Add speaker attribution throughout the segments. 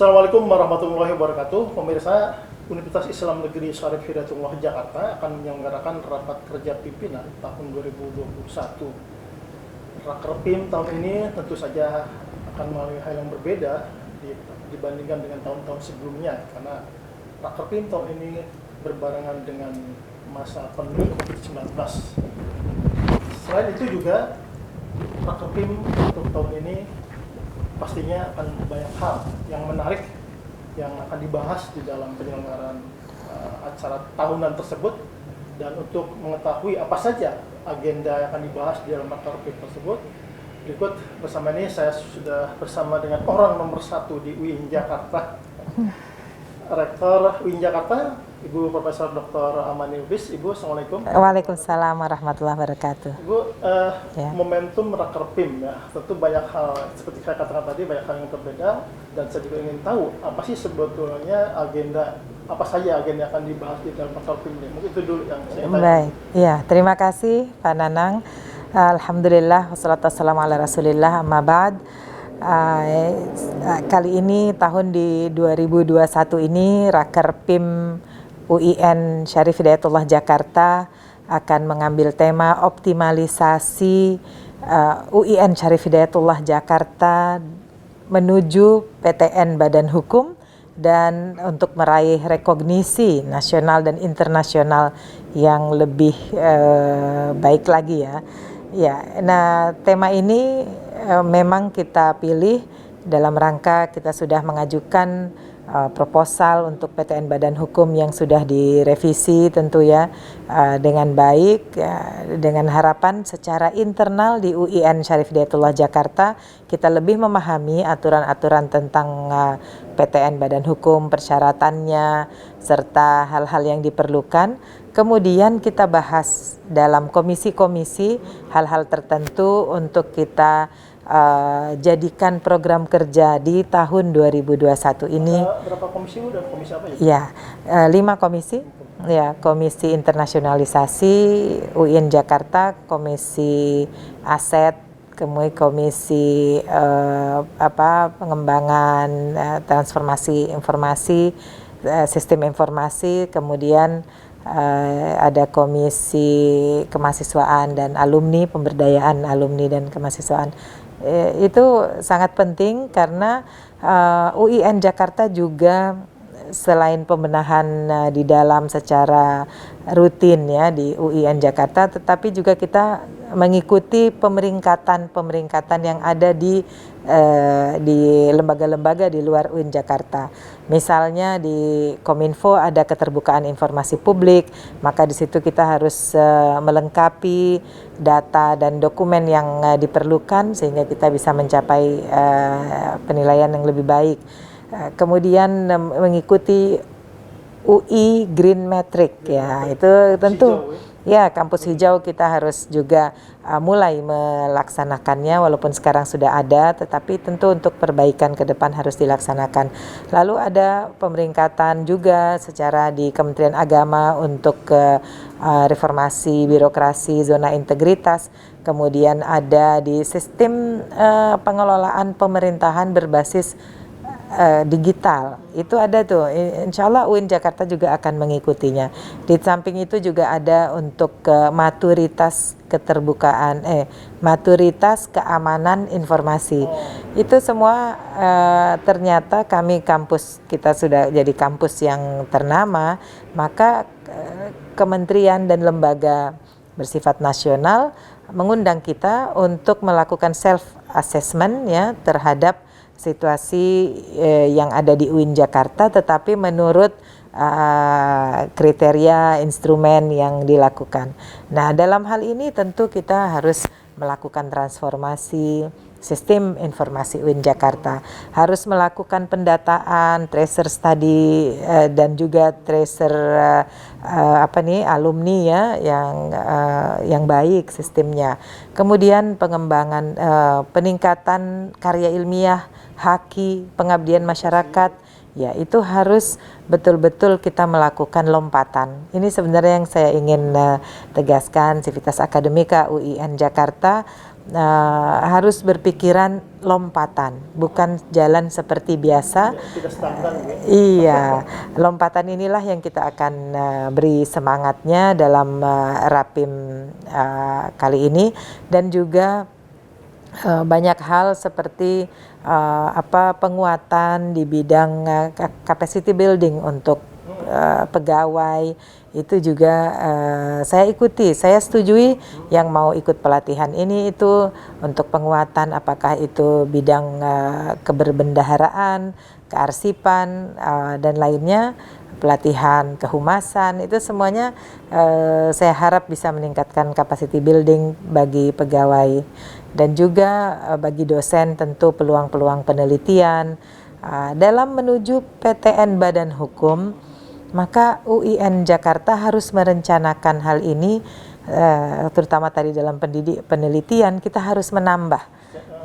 Speaker 1: Assalamualaikum warahmatullahi wabarakatuh. Pemirsa, Universitas Islam Negeri Syarif Hidayatullah Jakarta akan menyelenggarakan rapat kerja pimpinan tahun 2021. Rakerpim tahun ini tentu saja akan melalui hal yang berbeda dibandingkan dengan tahun-tahun sebelumnya, karena Rakerpim tahun ini berbarengan dengan masa pandemi COVID-19. Selain itu juga Rakerpim untuk tahun ini pastinya akan banyak hal yang menarik yang akan dibahas di dalam penyelenggaraan acara tahunan tersebut. Dan untuk mengetahui apa saja agenda yang akan dibahas di dalam Rakerpim tersebut, berikut bersama ini saya sudah bersama dengan orang nomor 1 di UIN Jakarta, Rektor UIN Jakarta, Ibu Profesor Dr. Amani Lubis. Ibu, Assalamualaikum.
Speaker 2: Waalaikumsalam warahmatullahi wabarakatuh.
Speaker 1: Ibu, momentum Rakerpim ya, tentu banyak hal, seperti saya katakan tadi, banyak hal yang berbeda, dan saya juga ingin tahu apa sih sebetulnya agenda, apa saja agenda yang akan dibahas di dalam Rakerpim ini. Mungkin itu dulu yang saya tanya.
Speaker 2: Baik, ya, terima kasih Pak Nanang. Alhamdulillah, wassalatu wassalamu ala rasulillah, amma ba'd. Kali ini tahun di 2021 ini Rakerpim UIN Syarif Hidayatullah Jakarta akan mengambil tema optimalisasi UIN Syarif Hidayatullah Jakarta menuju PTN Badan Hukum dan untuk meraih rekognisi nasional dan internasional yang lebih baik lagi ya. Ya, nah tema ini memang kita pilih dalam rangka kita sudah mengajukan proposal untuk PTN Badan Hukum yang sudah direvisi tentu ya dengan baik, dengan harapan secara internal di UIN Syarif Hidayatullah Jakarta kita lebih memahami aturan-aturan tentang PTN Badan Hukum, persyaratannya serta hal-hal yang diperlukan. Kemudian kita bahas dalam komisi-komisi hal-hal tertentu untuk kita jadikan program kerja di tahun 2021 ini.
Speaker 1: Berapa komisi udah? Komisi apa
Speaker 2: ya? Ya, 5 komisi. Ya, Komisi Internasionalisasi UIN Jakarta, Komisi Aset, kemudian Komisi pengembangan transformasi informasi, sistem informasi, kemudian ada Komisi Kemahasiswaan dan Alumni, Pemberdayaan Alumni dan Kemahasiswaan. Itu sangat penting karena UIN Jakarta juga selain pembenahan di dalam secara rutin ya di UIN Jakarta, tetapi juga kita mengikuti pemeringkatan yang ada di lembaga-lembaga di luar UIN Jakarta. Misalnya di Kominfo ada keterbukaan informasi publik, maka di situ kita harus melengkapi data dan dokumen yang diperlukan sehingga kita bisa mencapai penilaian yang lebih baik. Kemudian mengikuti UI Green Metric ya, itu tentu ya kampus hijau kita harus juga mulai melaksanakannya walaupun sekarang sudah ada, tetapi tentu untuk perbaikan ke depan harus dilaksanakan. Lalu ada pemeringkatan juga secara di Kementerian Agama untuk reformasi birokrasi zona integritas. Kemudian ada di sistem pengelolaan pemerintahan berbasis digital, itu ada tuh, insya Allah UIN Jakarta juga akan mengikutinya. Di samping itu juga ada untuk maturitas keterbukaan, maturitas keamanan informasi. Itu semua ternyata kampus kita sudah jadi kampus yang ternama, maka kementerian dan lembaga bersifat nasional mengundang kita untuk melakukan self assessment ya terhadap situasi yang ada di UIN Jakarta, tetapi menurut kriteria instrumen yang dilakukan. Nah, dalam hal ini tentu kita harus melakukan transformasi sistem informasi UIN Jakarta, harus melakukan pendataan, tracer study dan juga tracer alumni ya yang baik sistemnya. Kemudian pengembangan peningkatan karya ilmiah, haki, pengabdian masyarakat, ya itu harus betul-betul kita melakukan lompatan. Ini sebenarnya yang saya ingin tegaskan, Sivitas Akademika UIN Jakarta harus berpikiran lompatan, bukan jalan seperti biasa.
Speaker 1: Tidak stagnan ya.
Speaker 2: Iya, lompatan inilah yang kita akan beri semangatnya dalam Rapim kali ini, dan juga banyak hal seperti penguatan di bidang capacity building untuk pegawai. Itu juga saya ikuti, saya setujui yang mau ikut pelatihan ini itu untuk penguatan, apakah itu bidang keberbendaharaan, kearsipan, dan lainnya, pelatihan kehumasan, itu semuanya saya harap bisa meningkatkan capacity building bagi pegawai, dan juga bagi dosen tentu peluang-peluang penelitian dalam menuju PTN Badan Hukum. Maka UIN Jakarta harus merencanakan hal ini, terutama tadi dalam penelitian kita harus menambah.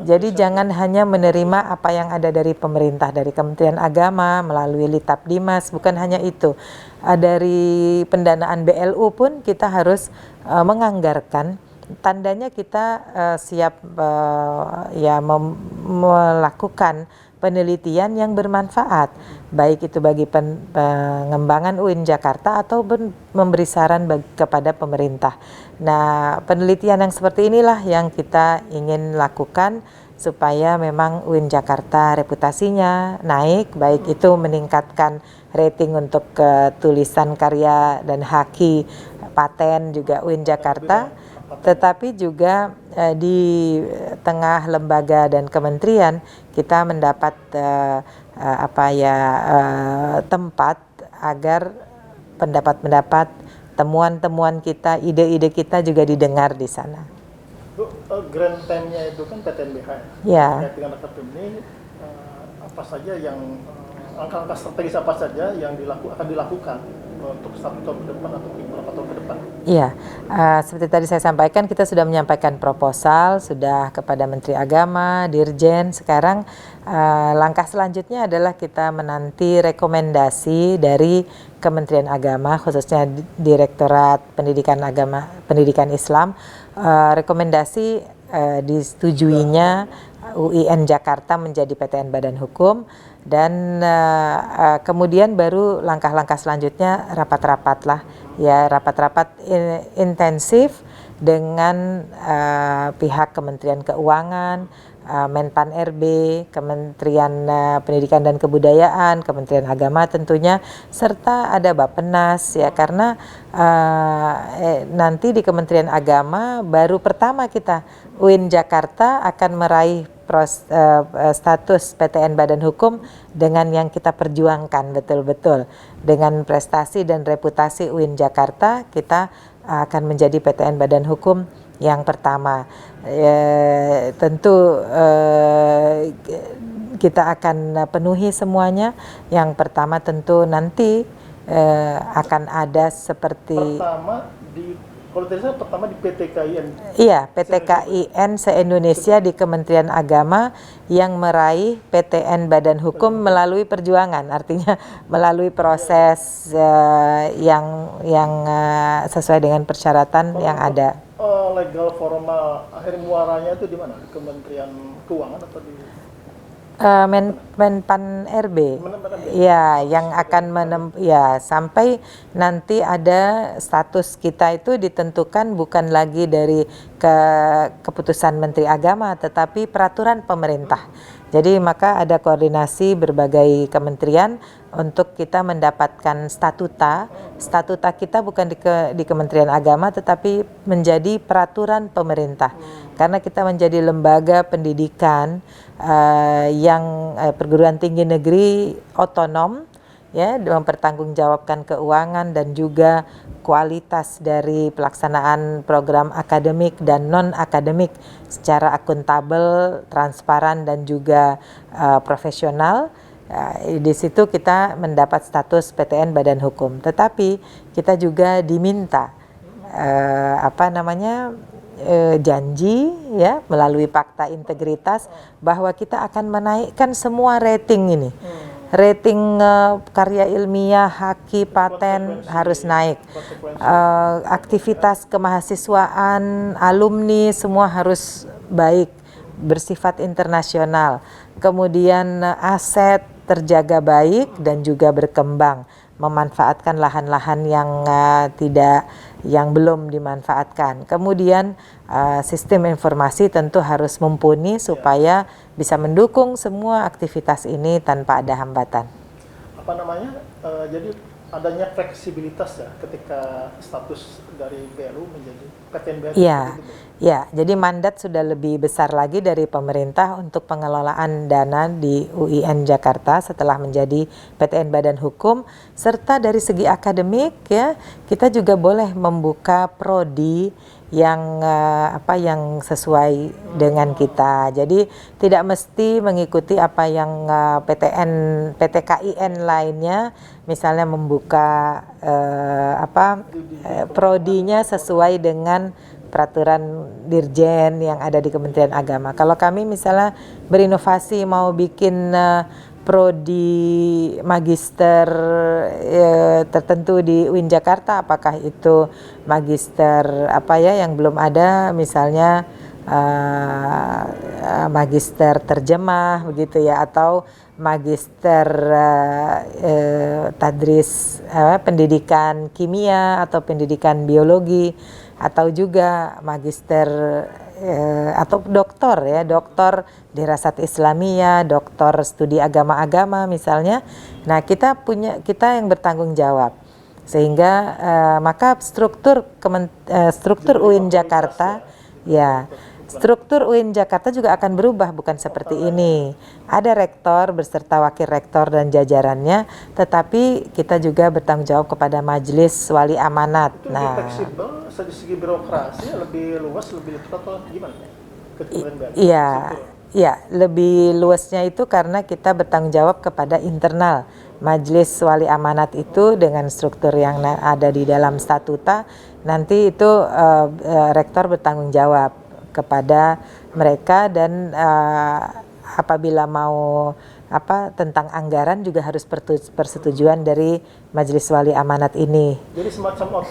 Speaker 2: Jadi jangan hanya menerima apa yang ada dari pemerintah, dari Kementerian Agama melalui Litapdimas, bukan hanya itu. Dari pendanaan BLU pun kita harus menganggarkan. Tandanya kita siap melakukan penelitian yang bermanfaat, baik itu bagi pengembangan UIN Jakarta atau memberi saran kepada pemerintah. Nah, penelitian yang seperti inilah yang kita ingin lakukan supaya memang UIN Jakarta reputasinya naik, baik itu meningkatkan rating untuk tulisan karya dan haki, paten juga UIN Jakarta, tetapi juga di tengah lembaga dan kementerian kita mendapat tempat agar pendapat-pendapat, temuan-temuan kita, ide-ide kita juga didengar di sana.
Speaker 1: Bu, grand time-nya itu kan PTNBH
Speaker 2: ya.
Speaker 1: Terkait dengan Rapim ini, apa saja yang langkah-langkah strategis apa saja yang akan dilakukan untuk 1 tahun ke depan atau beberapa tahun ke depan?
Speaker 2: Iya, seperti tadi saya sampaikan, kita sudah menyampaikan proposal sudah kepada Menteri Agama, Dirjen. Sekarang langkah selanjutnya adalah kita menanti rekomendasi dari Kementerian Agama, khususnya Direktorat Pendidikan Islam. Rekomendasi disetujuinya UIN Jakarta menjadi PTN Badan Hukum, dan kemudian baru langkah-langkah selanjutnya rapat-rapat lah, ya, rapat-rapat intensif dengan pihak Kementerian Keuangan, Menpan RB, Kementerian Pendidikan dan Kebudayaan, Kementerian Agama tentunya, serta ada Bappenas, ya, karena nanti di Kementerian Agama baru pertama kita UIN Jakarta akan meraih status PTN Badan Hukum dengan yang kita perjuangkan betul-betul. Dengan prestasi dan reputasi UIN Jakarta, kita akan menjadi PTN Badan Hukum yang pertama. Tentu kita akan penuhi semuanya. Yang pertama tentu nanti akan ada seperti pertama di PTKIN. Iya, PTKIN se-Indonesia di Kementerian Agama yang meraih PTN Badan Hukum melalui perjuangan, artinya melalui proses yang sesuai dengan persyaratan yang ada.
Speaker 1: Legal formal akhir muaranya itu di mana? Di Kementerian Keuangan atau di
Speaker 2: Menpan RB, ya, yang akan sampai nanti ada status kita itu ditentukan bukan lagi dari keputusan Menteri Agama, tetapi peraturan pemerintah. Jadi maka ada koordinasi berbagai kementerian untuk kita mendapatkan statuta. Statuta kita bukan di Kementerian Agama, tetapi menjadi peraturan pemerintah. Karena kita menjadi lembaga pendidikan yang perguruan tinggi negeri otonom, ya, mempertanggungjawabkan keuangan dan juga kualitas dari pelaksanaan program akademik dan non-akademik secara akuntabel, transparan, dan juga profesional. Di situ kita mendapat status PTN Badan Hukum. Tetapi kita juga diminta janji, ya, melalui fakta integritas bahwa kita akan menaikkan semua rating ini. Rating karya ilmiah, haki, paten harus naik. Aktivitas kemahasiswaan, alumni semua harus baik, bersifat internasional, kemudian aset terjaga baik dan juga berkembang, memanfaatkan lahan-lahan yang belum dimanfaatkan. Kemudian sistem informasi tentu harus mumpuni supaya bisa mendukung semua aktivitas ini tanpa ada hambatan.
Speaker 1: Apa namanya? Jadi adanya fleksibilitas ya ketika status dari BLU menjadi PTN BLU.
Speaker 2: Ya, jadi mandat sudah lebih besar lagi dari pemerintah untuk pengelolaan dana di UIN Jakarta setelah menjadi PTN Badan Hukum, serta dari segi akademik ya kita juga boleh membuka prodi yang yang sesuai dengan kita. Jadi tidak mesti mengikuti apa yang PTKIN lainnya, misalnya membuka prodinya sesuai dengan peraturan dirjen yang ada di Kementerian Agama. Kalau kami misalnya berinovasi mau bikin prodi magister tertentu di UIN Jakarta, apakah itu magister yang belum ada, misalnya magister terjemah begitu ya, atau magister tadris pendidikan kimia atau pendidikan biologi, atau juga magister atau doktor dirasat Islamiyah, doktor studi agama-agama misalnya. Nah, kita yang bertanggung jawab, sehingga maka struktur UIN Jakarta struktur UIN Jakarta juga akan berubah, bukan seperti ini. Ada rektor beserta wakil rektor dan jajarannya, tetapi kita juga bertanggung jawab kepada majelis wali amanat.
Speaker 1: Itu lebih fleksibel, dari segi birokrasi lebih luas, lebih cepat atau gimana?
Speaker 2: Iya, lebih luasnya itu karena kita bertanggung jawab kepada internal majelis wali amanat itu dengan struktur yang ada di dalam statuta. Nanti itu rektor bertanggung jawab kepada mereka, dan apabila mau tentang anggaran juga harus persetujuan dari majelis wali amanat ini.
Speaker 1: Jadi semacam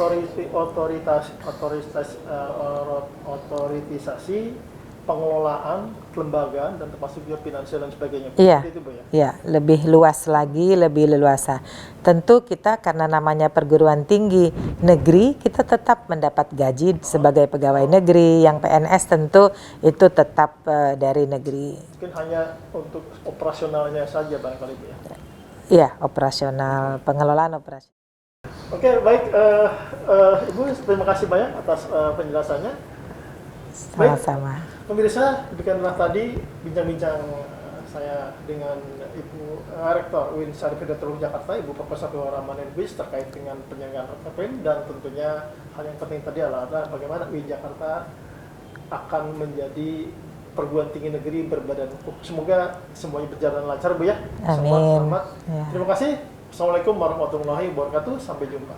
Speaker 1: otoritisasi pengelolaan kelembagaan dan termasuk juga finansial dan sebagainya.
Speaker 2: Iya, lebih luas lagi, lebih leluasa. Tentu kita karena namanya perguruan tinggi negeri, kita tetap mendapat gaji sebagai pegawai negeri. Yang PNS tentu itu tetap dari negeri.
Speaker 1: Mungkin hanya untuk operasionalnya saja barangkali Bu ya.
Speaker 2: Iya, operasional, pengelolaan operasi.
Speaker 1: Oke, baik Ibu, terima kasih banyak atas penjelasannya.
Speaker 2: Sama-sama.
Speaker 1: Pemirsa, demikianlah tadi bincang-bincang saya dengan Ibu Rektor UIN Syarif Hidayatullah Jakarta, Ibu Profesor Rahman Lubis, terkait dengan penyelenggaraan RKPM, dan tentunya hal yang penting tadi adalah bagaimana UIN Jakarta akan menjadi perguruan tinggi negeri berbadan hukum. Semoga semuanya berjalan lancar Bu ya.
Speaker 2: Amin.
Speaker 1: Selamat. Ya. Terima kasih. Assalamualaikum warahmatullahi wabarakatuh. Sampai jumpa.